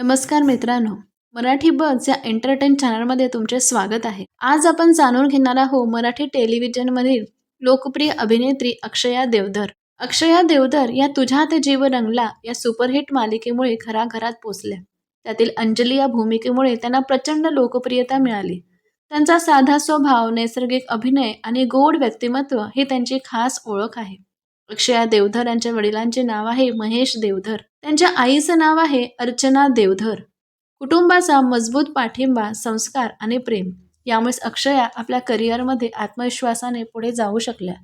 नमस्कार मित्रांनो, मराठी बज या एंटरटेन चॅनलमध्ये तुमचे स्वागत आहे. आज आपण जाणून घेणार आहोत मराठी टेलिव्हिजनमधील लोकप्रिय अभिनेत्री अक्षया देवधर. अक्षया देवधर या तुझ्यात जीव रंगला या सुपरहिट मालिकेमुळे घराघरात पोचल्या. त्यातील अंजली या भूमिकेमुळे त्यांना प्रचंड लोकप्रियता मिळाली. त्यांचा साधा स्वभाव, नैसर्गिक अभिनय आणि गोड व्यक्तिमत्व ही त्यांची खास ओळख आहे. अक्षया देवधर यांच्या वडिलांचे नाव आहे महेश देवधर. त्यांच्या आईचं नाव आहे अर्चना देवधर. कुटुंबाचा मजबूत पाठिंबा, संस्कार आणि प्रेम यामुळेच अक्षया आपल्या करिअरमध्ये आत्मविश्वासाने पुढे जाऊ शकल्या.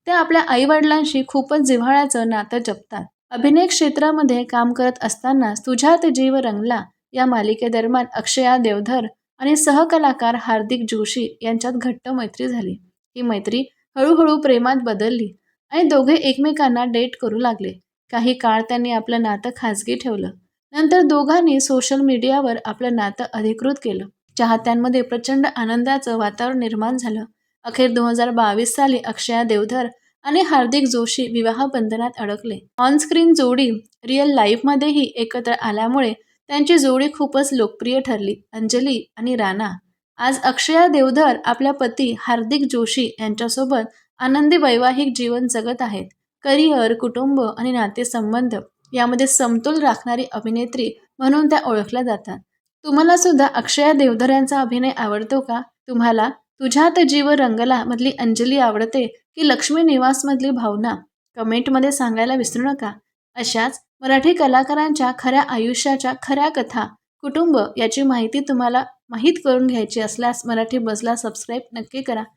त्या आपल्या आईवडिलांशी खूपच जिव्हाळ्याचं नातं जपतात. अभिनय क्षेत्रामध्ये काम करत असताना तुझ्यात जीव रंगला या मालिकेदरम्यान अक्षया देवधर आणि सहकलाकार हार्दिक जोशी यांच्यात घट्ट मैत्री झाली. ही मैत्री हळूहळू प्रेमात बदलली आणि दोघे एकमेकांना डेट करू लागले. काही काळ त्यांनी आपलं नातं खाजगी ठेवलं. नंतर दोघांनी सोशल मीडियावर आपलं नातं अधिकृत केलं. चाहत्यांमध्ये प्रचंड आनंदाचं वातावरण निर्माण झालं. अखेर 2022 साली अक्षया देवधर आणि हार्दिक जोशी विवाह बंधनात अडकले. ऑनस्क्रीन जोडी रिअल लाईफमध्येही एकत्र आल्यामुळे त्यांची जोडी खूपच लोकप्रिय ठरली. अंजली आणि राणा. आज अक्षया देवधर आपल्या पती हार्दिक जोशी यांच्यासोबत आनंदी वैवाहिक जीवन जगत आहेत. करिअर, कुटुंब आणि नातेसंबंध यामध्ये समतोल राखणारी अभिनेत्री म्हणून त्या ओळखल्या जातात. तुम्हाला सुद्धा अक्षया देवधर यांचा अभिनय आवडतो का? तुम्हाला तुझ्यात जीव रंगला मधली अंजली आवडते की लक्ष्मी निवास मधली भावना? कमेंटमध्ये सांगायला विसरू नका. अशाच मराठी कलाकारांच्या खऱ्या आयुष्याच्या खऱ्या कथा, कुटुंब याची माहिती तुम्हाला माहीत करून घ्यायची असल्यास मराठी बजला सबस्क्राईब नक्की करा.